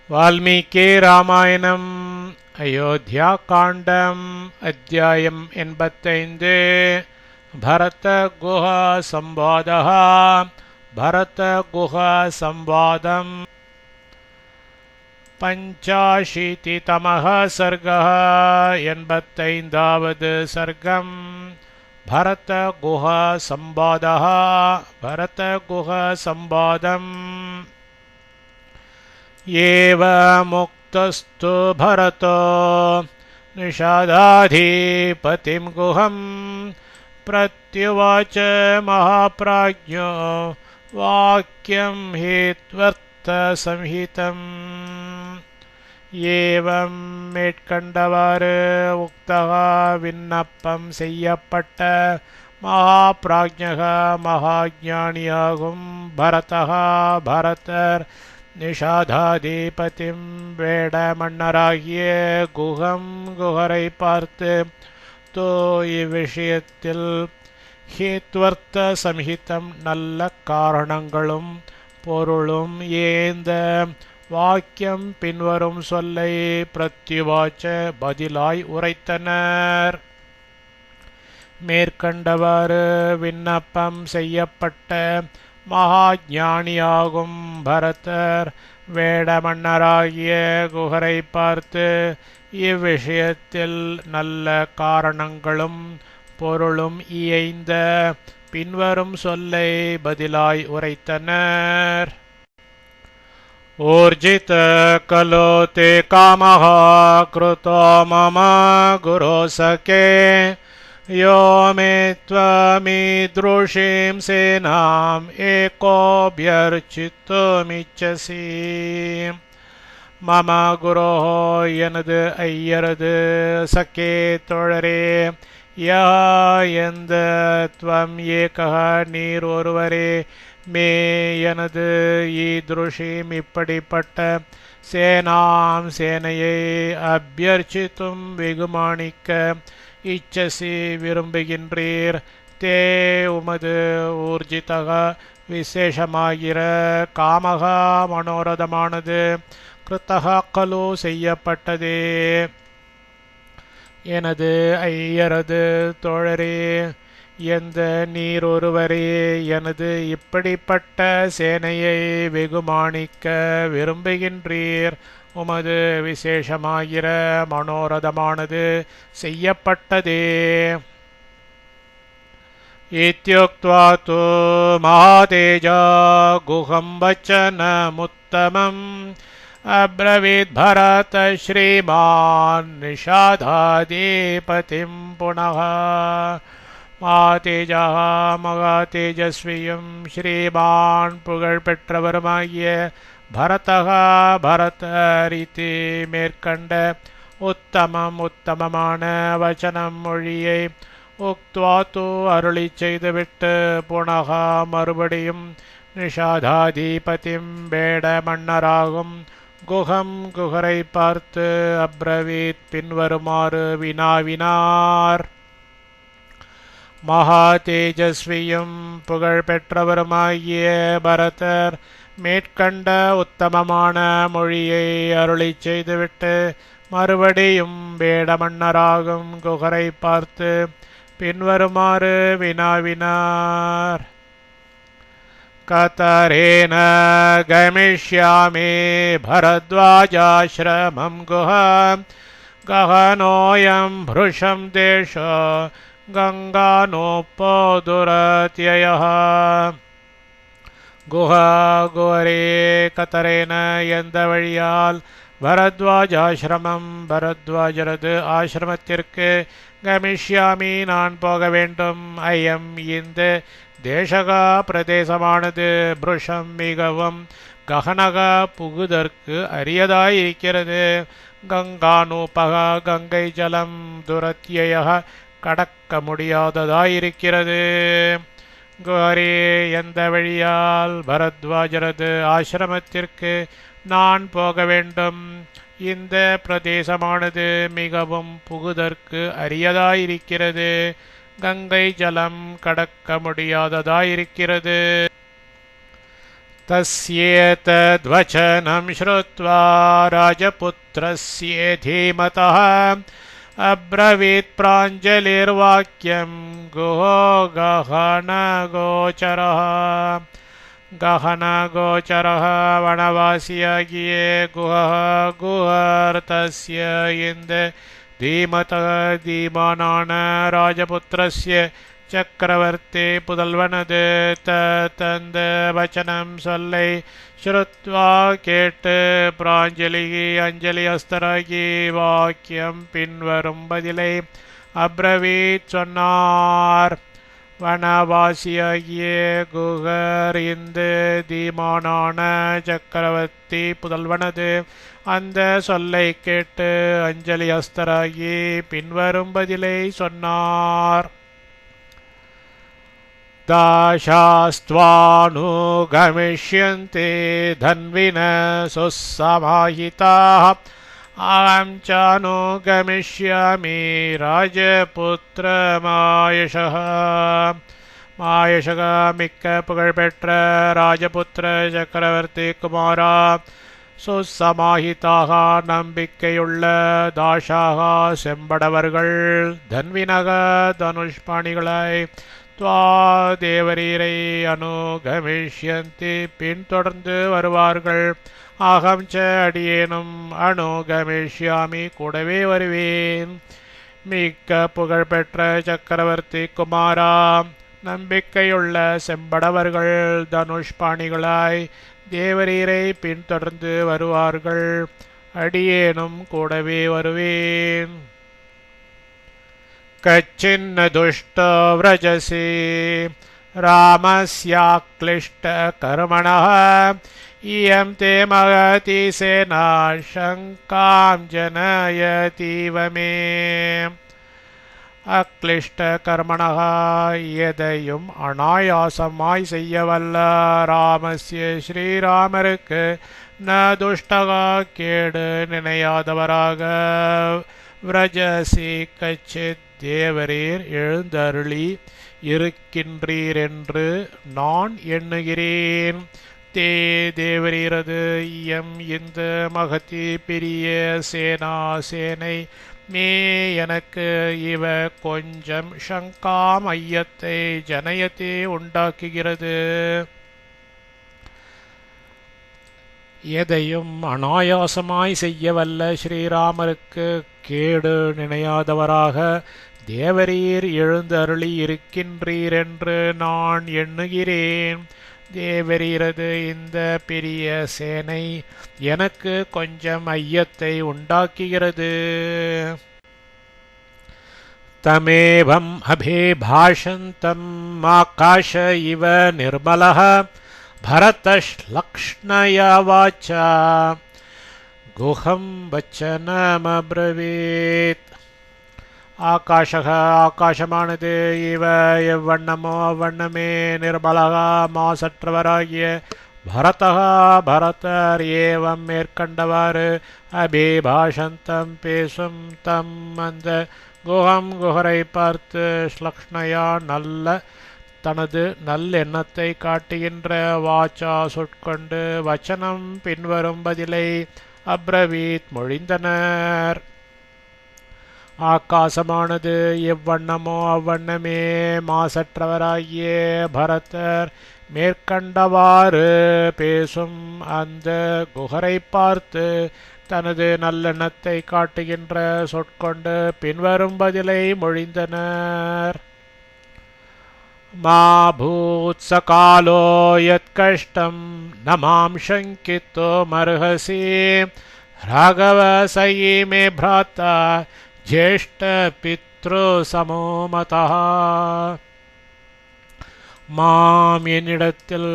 வால்மீகி ராமாயணம் அயோத்தியா காண்டம் அத்தியாயம் 85 பரத குஹா சம்வாதः பரத குஹா சம்வாதம் பஞ்சாशीतितमः सर्गः 85வது சர்க்கம் பரத குஹா சம்வாதः பரத குஹா சம்வாதம் एवमुक्तस्तु भरतो निषादाधिपतिं गुहं प्रत्युवाच महाप्राज्ञो वाक्यं हेत्वर्थसंहितम् एवं மேற்கண்டவாறு உக்தः விண்ணப்பம் செய்யப்பட்ட மகாப்ராஜ்ஞக மகாஞானியாகும் பரதः பரதர் நிஷாதாதிபதிம் வேட மன்னராகிய குஹம் குஹரை பார்த்து தோ இவ்விஷயத்தில் ஹேத்வர்த்த சம்ஹிதம் நல்ல காரணங்களும் பொருளும் ஏந்த வாக்கியம் பின்வரும் சொல்லை பிரத்யுவாச்ச பதிலாய் உரைத்தனர். மேற்கண்டவாறு விண்ணப்பம் செய்யப்பட்ட மகாஞானியாகும் பரதர் வேட மன்னராகிய குஹரை பார்த்து இவ்விஷயத்தில் நல்ல காரணங்களும் பொருளும் இயைந்த பின்வரும் சொல்லை பதிலாய் உரைத்தனர். ஊர்ஜித கலோ தே காமஹ க்ருதோ மம குரோசகே यो मे त्वमीदृशीं सेनाम् एकोऽभ्यर्चितुमिच्छसि मम गुरोः எனது ஐயரது சகே தோழரே யா எந்த त्वम् ஏகः நீர் ஒருவரே மே எனது ஈத்ருஷீம் இப்படிப்பட்ட சேனாம் சேனையை அபியர்ச்சித்தும் வெகுமானிக்க இச்சசி விரும்புகின்றீர். தே உமது ஊர்ஜிதக விசேஷமாகிற காமக மனோரதமானது கிருத்தக கலு செய்யப்பட்டதே. எனது ஐயரது தோழரே எந்த நீர் ஒருவரே எனது இப்படிப்பட்ட சேனையை வெகுமானிக்க விரும்புகின்றீர். உமது விசேஷமாகிற மனோரதமானது செய்யப்பட்டதே. இத்யுக்த்வா து மகாதேஜா குஹம் வச்சனமுத்தமம் அப்ரவீத் பரத ஸ்ரீமான் நிஷாதாதிபதிம் புனः. மகாதேஜா மகாதேஜஸ்வியும் ஸ்ரீமான் புகழ் பெற்றவருமாகிய பரதः பரதரிதி மேற்கண்ட உத்தமம் உத்தமமான வச்சனம் மொழியை உக்த்வா து அருளி செய்துவிட்டு புனக மறுபடியும் நிஷாதாதிபதிம் வேட மன்னராகும் குஹம் குஹரை பார்த்து அப்ரவீத் பின்வருமாறு வினாவினார். மகா தேஜஸ்வியும் புகழ் பெற்றவருமாகிய பரதர் மேற்கண்ட உத்தமமான மொழியை அருளி செய்துவிட்டு மறுபடியும் வேட மன்னராகும் குஹரை பார்த்து பின்வருமாறு வினாவினார். கதரேன கமிஷ்யாமி பரத்வாஜாஸ்ரமம் குஹம் கஹனோயம் ப்ருஷம் தேஷோ கங்கானோபோதுரத்யயः. குஹா குஹரே கதரேன எந்த வழியால் பரத்வாஜாசிரமம் பரத்வாஜரது ஆசிரமத்திற்கு கமிஷ்யாமி நான் போக வேண்டும். ஐயம் இந்த தேசகா பிரதேசமானது புருஷம் மிகவும் ககனக புகுதற்கு அரியதாயிருக்கிறது. கங்கானூபக கங்கை ஜலம் துரத்திய கடக்க முடியாததாயிருக்கிறது. குஹரே எந்த வழியால் பரத்வாஜரது ஆசிரமத்திற்கு நான் போக வேண்டும். இந்த பிரதேசமானது மிகவும் புகுதற்கு அரியதாயிருக்கிறது. கங்கை ஜலம் கடக்க முடியாததாயிருக்கிறது. तस्येतद्वचनं श्रुत्वा राजपुत्रस्य धीमतः अब्रवीत् प्राञ्जलिर्वाक्यं गुहो गहनगोचरः गहनगोचरः वनवासियागिये गुहः गुहर्तस्य इंद धीमतः धीमानान राजपुत्रस्य चक्रवर्ती पुदल्वनது தந்த வச்சனம் சொல்லை ஸ்ருத்வா கேட்டு பிராஞ்சலி அஞ்சலி அஸ்தராகி வாக்கியம் பின்வரும் பதிலை அப்ரவீத் சொன்னார். வனவாசியாகிய குகர் இந்த தீமானான சக்கரவர்த்தி புதல்வனது அந்த சொல்லை கேட்டு அஞ்சலி அஸ்தராகி பின்வரும் பதிலை சொன்னார். दाशास्त्वानुगमिष्यन्ते धन्विनः सुसमाहिताः अहं चानुगमिष्यामि ராஜபுத்திரமாயஷः மாயஷக மிக்க புகழ்பெற்ற ராஜபுத்திர சக்கரவர்த்தி குமாரா, சுசமாஹிதாக நம்பிக்கையுள்ள, தாஷாக செம்படவர்கள், தன்வினக தனுஷ்பாணிகளை, துவா தேவரீரை அனுகமிஷ்யந்தி பின்தொடர்ந்து வருவார்கள். அகம் ச அடியேனும் அனுகமிஷ்யாமி கூடவே வருவேன். மிக்க புகழ்பெற்ற சக்கரவர்த்தி குமாரா, நம்பிக்கையுள்ள செம்படவர்கள் தனுஷ்பாணிகளாய் தேவரீரை பின்தொடர்ந்து வருவார்கள். அடியேனும் கூடவே வருவேன். कच्चिन्न दुष्टो व्रजसि रामस्याक्लिष्टकर्मणः इयं ते महती सेना शङ्कां जनयतीव मे. அக்ளிஷ்டகர்மணः எதையும் அனாயாசமாய் செய்யவல்ல ராமஸ்ய ஸ்ரீராமருக்கு ந துஷ்டகா கேடு நினையாதவராக விரஜசி கச்சித் தேவரீர் எழுந்தருளி இருக்கின்றீரென்று நான் எண்ணுகிறேன். தே தேவரீரது இயம் இந்த மகதி பெரிய சேனா சேனை மே எனக்கு இவ கொஞ்சம் சங்காம் ஐயத்தை ஜனயத்தை உண்டாக்குகிறது. எதையும் அனாயாசமாய் செய்யவல்ல ஸ்ரீராமருக்கு கேடு நினையாதவராக தேவரீர் எழுந்தருளி இருக்கின்றீரென்று நான் எண்ணுகிறேன். தேவரீரது இந்த பெரிய சேனை எனக்கு கொஞ்சம் ஐயத்தை உண்டாக்குகிறது. தமேவம் அபிபாஷந்தம் ஆகாஷ இவ நிர்மலः भरतश्लक्ष्णया वाचा गुहं वचनमब्रवीत्. ஆகாஷக ஆகாசமானது இவ எவ்வண்ணமோ அவ்வண்ணமே நிர்மலக மாசற்றவராகிய பரதக பரதர் ஏவம் மேற்கண்டவாறு அபிபாஷந்தம் பேசும் தம் அந்த குஹம் குஹரை பார்த்து ஸ்லக்ஷ்ணயா நல்ல தனது நல்லெண்ணத்தை காட்டுகின்ற வாச்சா சொற்கொண்டு வச்சனம் பின்வரும் பதிலை அப்ரவீத் மொழிந்தனர். ஆகாசமானது எவ்வண்ணமோ அவ்வண்ணமே மாசற்றவராகிய பரதர் மேற்கண்டவாறு பேசும் அந்த குஹரை பார்த்து தனது நல்லெண்ணத்தை காட்டுகின்ற சொற்கொண்டு பின்வரும் பதிலை மொழிந்தனர். மா பூத்சகாலோ யத்கஷ்டம் ந மாம் சங்கித்தோ மர்ஹசி ராகவ சயி மே பிராத்தா ஜேஷ்ட பித்ரு சமோ மதः. மாம் என்னிடத்தில்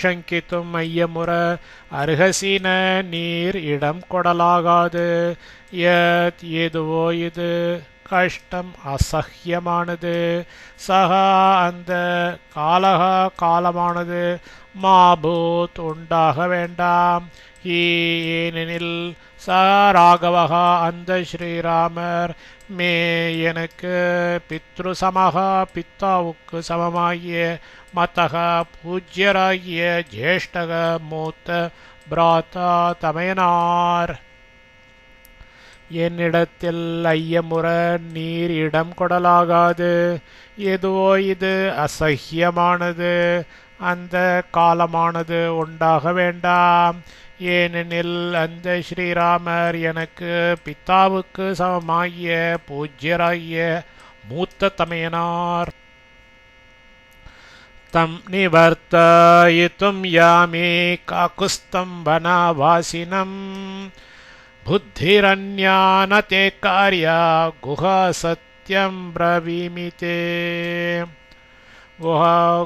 சங்கித்தும் ஐயமுற அருகசின நீர் இடம் கொடலாகாது. யத் ஏதுவோ இது கஷ்டம் அசஹ்யமானது. சகா அந்த காலக காலமானது மாபூத் உண்டாக வேண்டாம். ஏனெனில் ச ராகவகா அந்த ஸ்ரீராமர் மே எனக்கு பித்ரு சமகா பித்தாவுக்கு சமமாகிய மதக பூஜ்யராகிய ஜேஷ்டக மூத்த பிராத்தா தமையனார். என்னிடத்தில் ஐயமுற நீர் இடம் கொடலாகாது. எதுவோ இது அசஹ்யமானது. அந்த காலமானது உண்டாக வேண்டாம். ஏனெனில் அந்த ஸ்ரீராமர் எனக்கு பித்தாவுக்கு சமமாகிய பூஜ்யராகிய மூத்த தமையனார். தம் நிவர்த்தயித்தும் யாமே காக்குஸ்தம்பனவாசினம் புத்திரன்யானதே கார்யா குஹா சத்யம் பிரவீமிதே.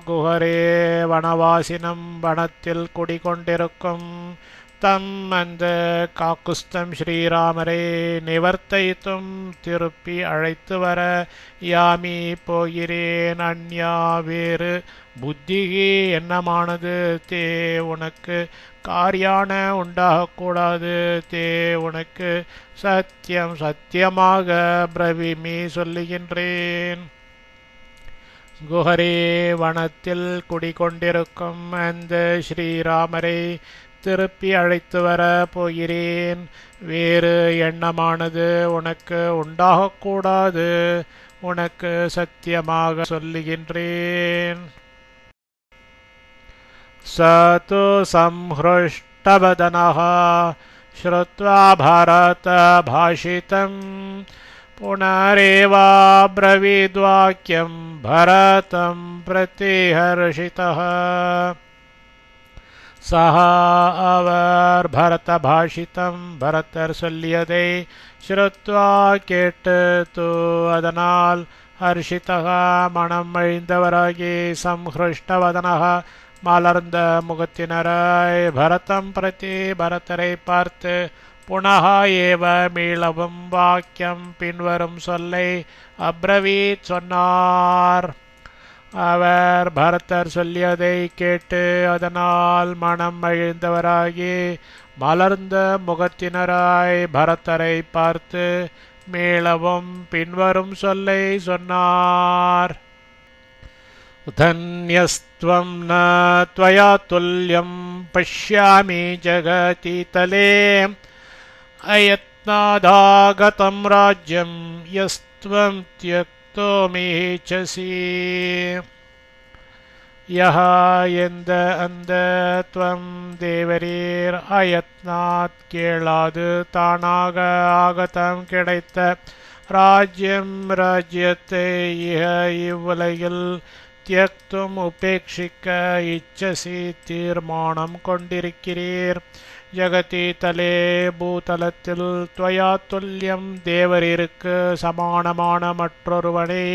குஹரே வனவாசினம் வனத்தில் குடிகொண்டிருக்கும் தம் அந்த காக்குஸ்தம் ஸ்ரீராமரே நிவர்த்தித்தும் திருப்பி அழைத்து வர யாமி போகிறேன். அந்யா வேறு புத்திகி எண்ணமானது தே உனக்கு காரியான உண்டாகக்கூடாது. தே உனக்கு சத்தியம் சத்தியமாக பிரவிமி சொல்லுகின்றேன். குஹரே வனத்தில் குடிகொண்டிருக்கும் அந்த ஸ்ரீராமரை திருப்பி அழைத்து வர போகிறேன். வேறு எண்ணமானது உனக்கு உண்டாகக்கூடாது. உனக்கு சத்தியமாக சொல்லுகின்றேன். சது சம்ஹ்ருஷ்டவதனஹ ஸ்ருத்வா பாரத பாஷிதம் புனரேவாப்ரவீத்வாக்யம் பரதம் பிரதிஹர்ஷிதः. சஹா அவர் பரத பாஷிதம் பரதர் சொல்லியதை ஸ்ருத்வா கேட்டு தூ அதனால் ஹர்ஷிதः மனம் அழிந்தவராகி சம்ஹ்ருஷ்டவதனஹ மலர்ந்த முகத்தினராய் பரதம் பிரதி பரதரை பார்த்து புனः ஏவ மீளவும் வாக்கியம் பின்வரும் சொல்லை அப்ரவீத் சொன்னார். அவர் பரதர் சொல்லியதை கேட்டு அதனால் மனம் அழிந்தவராகி மலர்ந்த முகத்தினராய் பரதரை பார்த்து மீளவும் பின்வரும் சொல்லை சொன்னார். தன்யஸ்த்வம் ந த்வயா துல்யம் பஷ்யாமி ஜகதி தலே அயத்னாதாகதம் ராஜ்யம் யஸ்த்வம் த்யக்தோ மீச்சசி. யஹா எந்த அந்த துவம் தேவரீர் அயத்னாத் கேளாது தானாக ஆகதம் கிடைத்த ராஜ்யம் ராஜ்யத்தை இவ்வுலகில் தியக்தும் உபேட்சிக்க இச்சசி தீர்மானம் கொண்டிருக்கிறீர். ஜகதி தலே பூதலத்தில் துவயா துல்லியம் தேவரீருக்கு சமானமான மற்றொருவனை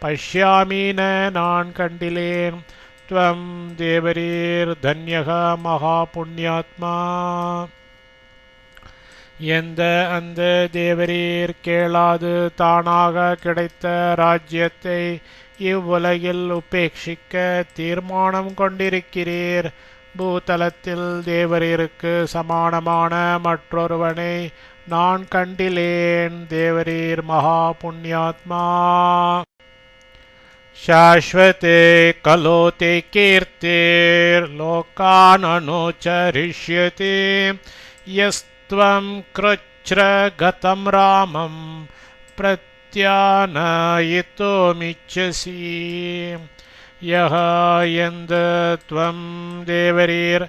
பஷ்யாமீன நான் கண்டிலேன். துவம் தேவரீர் தன்யக மகா புண்ணியாத்மா. எந்த அந்த தேவரீர் கேளாது தானாக கிடைத்த ராஜ்யத்தை இவ்வுலகில் உபேட்சிக்க தீர்மானம் கொண்டிருக்கிறீர். பூதலத்தில் தேவரீருக்கு சமானமான மற்றொருவனை நான் கண்டிலேன். தேவரீர் மகா புண்ணியாத்மா. சாஸ்வதே கலோதே கீர்த்திர் லோகான் அனுச்சரிஷ்யதே யஸ்த்வம் க்ருச்ர கதம் ராமம் பிரத்யானயித்துமிச்சசி. யஹா எந்த துவம் தேவரீர்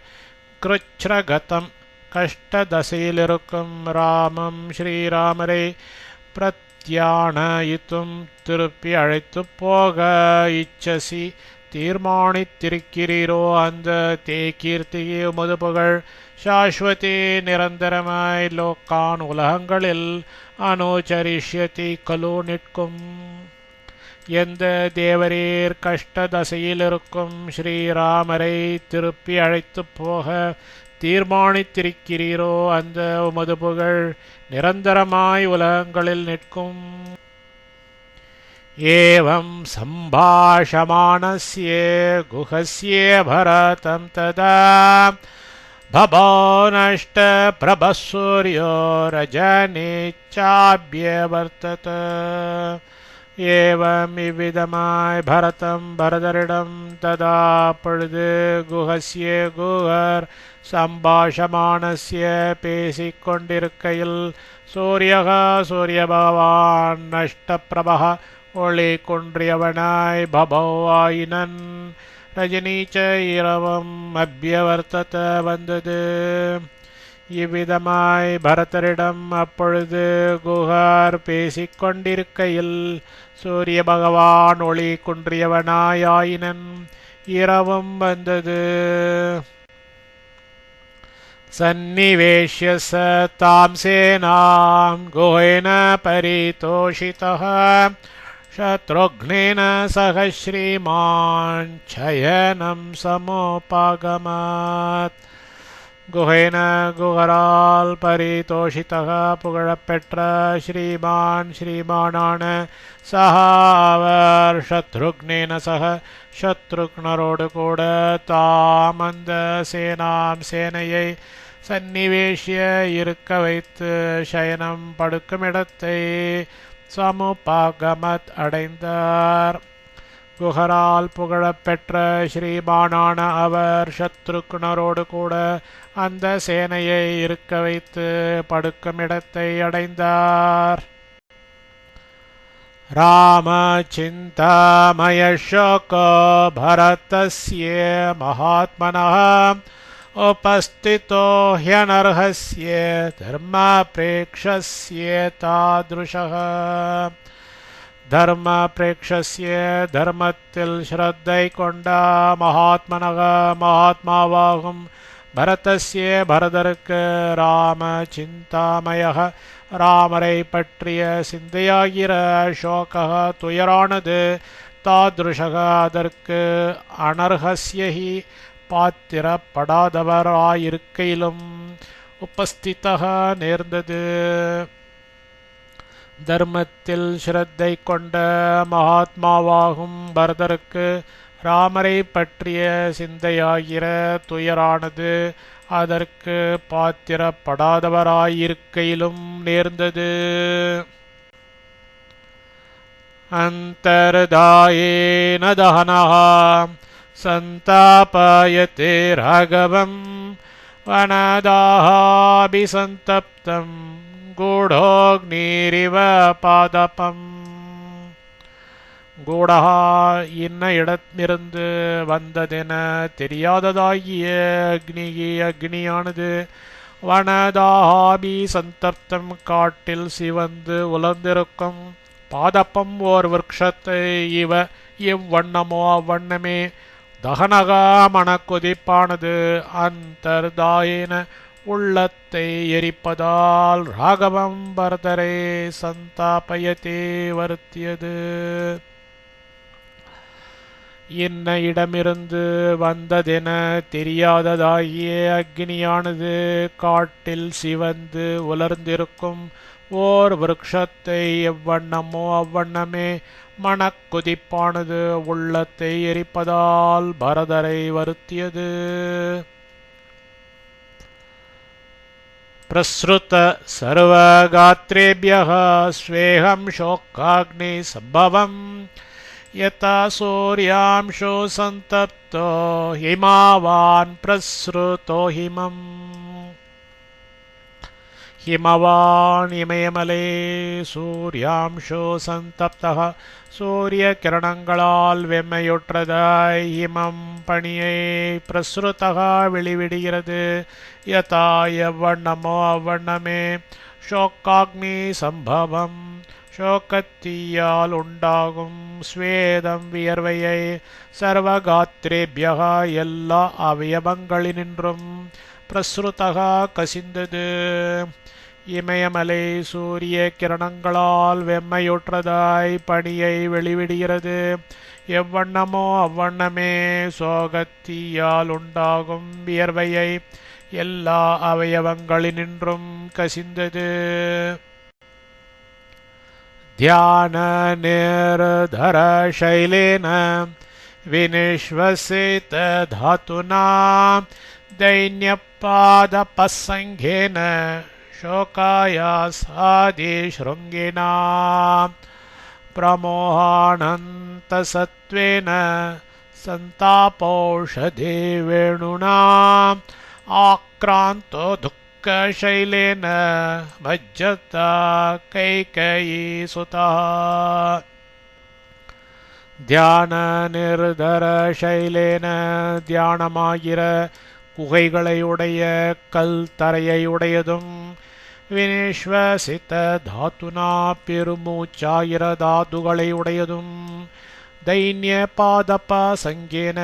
க்ருச்ரகதம் கஷ்டதசையிலிருக்கும் ராமம் ஸ்ரீராமரை பிரத்யானயித்தும் திருப்பி அழைத்து போக இச்சசி தீர்மானித்திருக்கிறீரோ அந்த தே கீர்த்தியே உமது புகழ் சாஸ்வதி நிரந்தரமாய் லோக்கான் உலகங்களில் அனுச்சரிஷ்யதி கலு நிற்கும். எந்த தேவரீர் கஷ்டதசையில் இருக்கும் ஸ்ரீராமரை திருப்பி அழைத்து போக தீர்மானித்திருக்கிறீரோ அந்த உமது புகழ் நிரந்தரமாய் உலகங்களில் நிற்கும். ஏவம் சம்பாஷமானஸ்ய குஹஸ்ய பரதம் ததா भवो नष्टप्रभः सूर्यो रजनीचाभ्यवर्तत एवमिविधमाय भरतं भरतरिடம் तदा பொழுது குஹஸ்ய குஹர் சம்பாஷமானஸ்ய பேசிக்கொண்டிருக்கையில் சூரியக சூரிய பகவான் நஷ்டப்பிரபः ஒளி குன்றியவனாய் பபவாயினன் ரஜினீச்ச இரவம் அபியவர்த்தத வந்தது. இவ்விதமாய் பரதரிடம் அப்பொழுது குஹர் பேசிக்கொண்டிருக்கையில் சூரிய பகவான் ஒளி குன்றியவனாயினன் இரவும் வந்தது. சந்நிவேஷ்ய ச தாம் சேனாம் குஹேன பரிதோஷிதः शत्रुघ्नेन सह श्रीमान् शयनं समोपागमत्. குஹேன குஹரால் பரிதோஷிதः புகழப்பெற்ற ஸ்ரீமானான அவர் சத்ருக்னேன சக சத்ருக்னரோடு கூட தாம் அந்த சேனையை சந்நிவேஷ்ய இருக்க வைத்து சயனம் படுக்குமிடத்தை சமுபாகமத் அடைந்தார். குஹரால் புகழப்பெற்ற ஸ்ரீமானான அவர் சத்ருக்னரோடு கூட அந்த சேனையை இருக்க வைத்து படுக்கும் இடத்தை அடைந்தார். ராம சிந்தாமய ஷோகோ பரதஸ்ய மகாத்மனः उपस्थितो ह्यनर्हस्य धर्मप्रेक्षस्य तादृशः. தர்மப்ரேக்ஷஸ்ய தர்மத்தில் ஸ்ரத்தை கொண்ட மகாத்மாவாகும் பரதஸ்ய பரதருக்கு ராம சிந்தாமய ராமரை பற்றிய சிந்தையாகிற சோக துயரானது தாத்ருஷக அதற்கு அனர்ஹஸ்யஹி பாத்திரப்படாதவராயிருக்கையிலும் உபஸ்திதः நேர்ந்தது. தர்மத்தில் ஸ்ரத்தை கொண்ட மகாத்மாவாகும் பரதருக்கு ராமரை பற்றிய சிந்தையாகிற துயரானது அதற்கு பாத்திரப்படாதவராயிருக்கையிலும் நேர்ந்தது. அந்தர்தாயேன தஹனः சந்தாபயதே ராகவம் வனதாஹாபிசந்தப்தம் கூடோக்னீரிவ பாதபம். கூடஹா இன்ன இடமிருந்து வந்ததென தெரியாததாகிய அக்னியானது வனதாஹாபி சந்தப்தம் காட்டில் சிவந்து உலர்ந்திருக்கும் பாதப்பம் ஓர் விருட்சத்தை இவ்வண்ணமோ அவ்வண்ணமே தகனகா மனக்குதிப்பானது அந்தர்தாயேன உள்ளத்தை எரிப்பதால் ராகவம் பரதரை சந்தாபயத்தே வருத்தியது. இன்ன இடமிருந்து வந்ததென தெரியாததாகிய அக்னியானது காட்டில் சிவந்து உலர்ந்திருக்கும் ஓர் விருட்சத்தை எவ்வண்ணமோ அவ்வண்ணமே மனக்குதிப்பானது உள்ளத்தை எரிப்பதால் பரதரை வருத்தியது. பிரஸ்ருத சர்வகாத்ரேபியः ஸ்வேஹம் ஷோகாக்னி சம்பவம் யதா சூர்யாம்சோ சந்தப்தோ ஹிமாவான் பிரஸ்ருதோ ஹிமம். ஹிமவான் இமயமலே சூர்யாம்சோ சந்தப்தः சூரிய கிரணங்களால் வெம்மையுற்றதாய் ஹிமம் பனியை பிரசுருதக வெளிவிடுகிறது. யதா எவ்வண்ணமோ அவ்வண்ணமே ஷோகாக்னி சம்பவம் ஷோகத்தீயால் உண்டாகும் ஸ்வேதம் வியர்வையை சர்வகாத்ரேபியக எல்லா அவயவங்களினின்றும் பிரசுருதக கசிந்தது. இமயமலை சூரிய கிரணங்களால் வெம்மையுற்றதாய் பனியை வெளிவிடுகிறது. எவ்வண்ணமோ அவ்வண்ணமே சோகத்தீயால் உண்டாகும் வியர்வையை எல்லா அவயவங்களினின்றும் கசிந்தது. தியான நிர்தர சைலேன வினிஷ்வசித தாத்துனா दैन्य पादपसङ्घेन शोकायासादिशृङ्गिणां प्रमोहानन्तसत्त्वेन सन्तापौषधे वेणूनाम् आक्रान्तो दुःखशैलेन भज्यता कैकेयीसुतः தியான நிர்தர சைலேன தியானமாகிற குகைகளையுடைய கல் தரையுடையதும் வினிஸ்வசித்த தாத்துனா பெருமூச்சாயிர தாதுகளையுடையதும் தைன்ய பாதப சங்கேன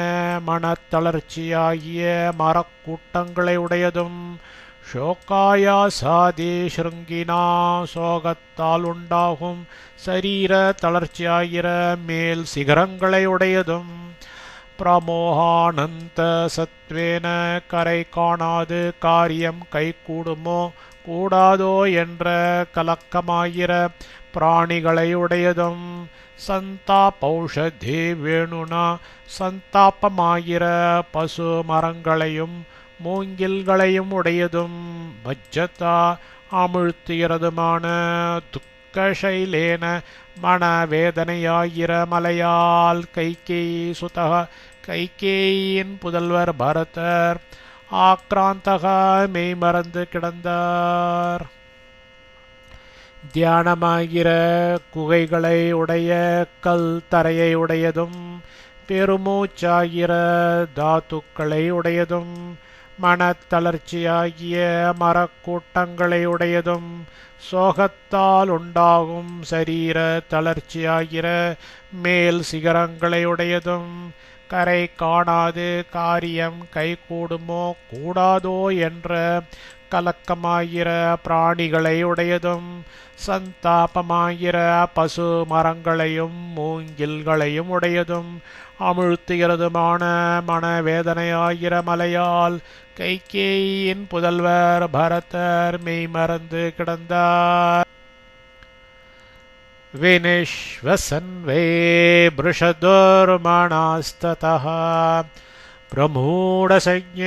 மனத்தளர்ச்சியாகிய மரக்கூட்டங்களையுடையதும் ஷோகாயாசாதி ஸ்ருங்கினா சோகத்தால் உண்டாகும் சரீர தளர்ச்சியாகிற மேல் சிகரங்களையுடையதும் பிரமோகானந்த சத்வேன கரை காணாது காரியம் கைகூடுமோ கூடாதோ என்ற கலக்கமாகிற பிராணிகளையுடையதும் சந்தாபௌஷதி வேணுனா சந்தாபமாகிற பசு மரங்களையும் மூங்கில்களையும் உடையதும் பஜ்ஜதா அமிழ்த்துகிறதுமான துக்கசைலேன மனவேதனையாகிற மலையால் கைகேயி சுதக கைகேயின் புதல்வர் பரதர் ஆக்ராந்தக மெய்மறந்து கிடந்தார். தியானமாகிற குகைகளை உடைய கல் தரையை உடையதும் பெருமூச்சாகிற தாத்துக்களை உடையதும் மனத்தளர்ச்சியாகிய மரக்கூட்டங்களை உடையதும் சோகத்தால் உண்டாகும் சரீர தளர்ச்சியாகிற மேல் சிகரங்களை உடையதும் கரை காணாது காரியம் கைகூடுமோ கூடாதோ என்ற கலக்கமாகிற பிராணிகளை உடையதும் சந்தாபமாகிற பசு மரங்களையும் மூங்கில்களையும் உடையதும் அமிழ்த்துகிறதுமான மனவேதனையாகிற மலையால் கைகேயின் புதல்வர் பரதர் மெய்மறந்து கிடந்தார். வினிஷ்வசன் வே பிருஷதுர்மணாஸ்ததः பிரமூடசஞ்ஞ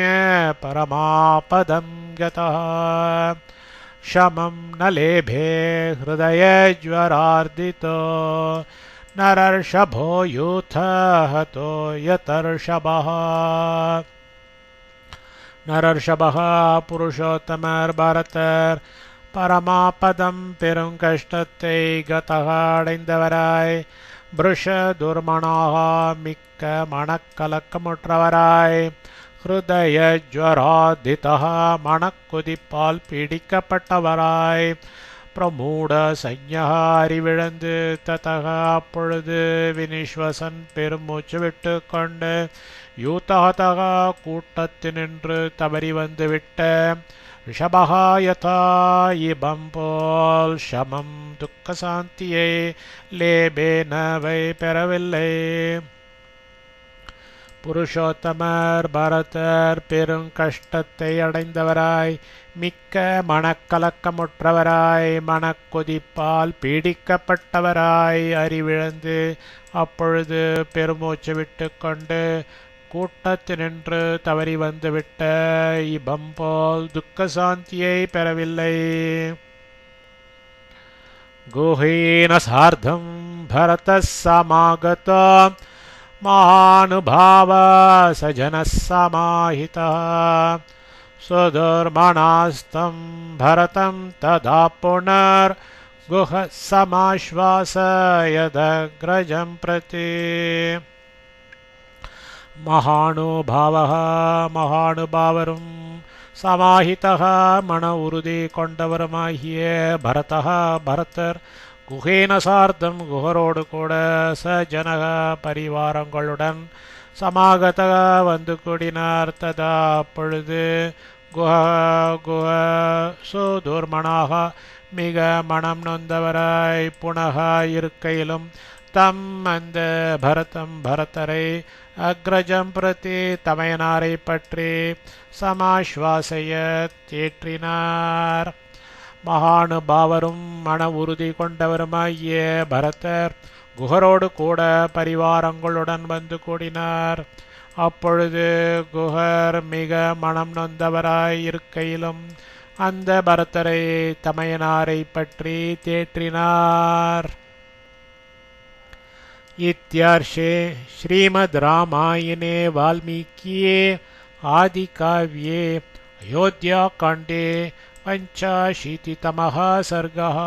பரமாபதம் கதः शमं न लेभे हृदयज्वरार्दितो नरर्षभो यूथः हतो यतर्षभः. நரர்ஷபக புருஷோத்தமர் பரதர் பரமாபதம் பெரும் கஷ்டத்தை கதக அடைந்தவராய் பிருஷ துர்மணாக மிக்க மனக்கலக்கமுற்றவராய் ஹிருதய ஜ்வராதிதः மனக்குதிப்பால் பீடிக்கப்பட்டவராய் பிரமூட சஞ்ஞக அறிவிழந்து ததக அப்பொழுது வினிஸ்வசன் பெருமூச்சு விட்டு கொண்டு யூதகதக கூட்டத்தினின்று தவறி வந்து விட்ட ரிஷபகா யதா இபம் போல் சமம் துக்க சாந்தியை லேபேனவை பெறவில்லை. புருஷோத்தமர் பரதர் பெரும் கஷ்டத்தை அடைந்தவராய் மிக்க மனக்கலக்கமுற்றவராய் மனக்கொதிப்பால் பீடிக்கப்பட்டவராய் அறிவிழந்து அப்பொழுது பெருமூச்சு விட்டு கொண்டு கூட்டத்தினின்று தவறி வந்துவிட்ட இபம் போல் துக்க சாந்தியை பெறவில்லை. குஹீன சார்த்தம் பரத சமாகத महानुभाव सजनः समाहितः सुदुर्मणास्तं भरतं तदा पुनर्गुह समाश्वासयदग्रजं प्रति. महानुभावः மகானுபாவரும் சமாஹிதः மன உறுதி கொண்டவருமாகிய பரதः பரதர் குஹேன சார்த்தம் குஹரோடு கூட சஜனக பரிவாரங்களுடன் சமாகத வந்து கூடினார். ததா அப்பொழுது குஹ குஹ சுதுர்மணாக மிக மனம் நொந்தவராய் புனக இருக்கையிலும் தம் அந்த பரதரை அக்ரஜம் பிரதி தமையனாரை பற்றி சமாஸ்வாசைய தேற்றினார். மகானுபாவரும் மன உறுதி கொண்டவருமாகிய பரதர் குஹரோடு கூட பரிவாரங்களுடன் வந்து கூடினார். அப்பொழுது குஹர் மிக மனம் நொந்தவராய் இருக்கையிலும் அந்த பரதரை தமையனாரை பற்றி தேற்றினார். इत्यार्षे श्रीमद् रामायणे वाल्मीकिये आदिकाव्ये अयोध्याकाण्डे 85तमः सर्गः।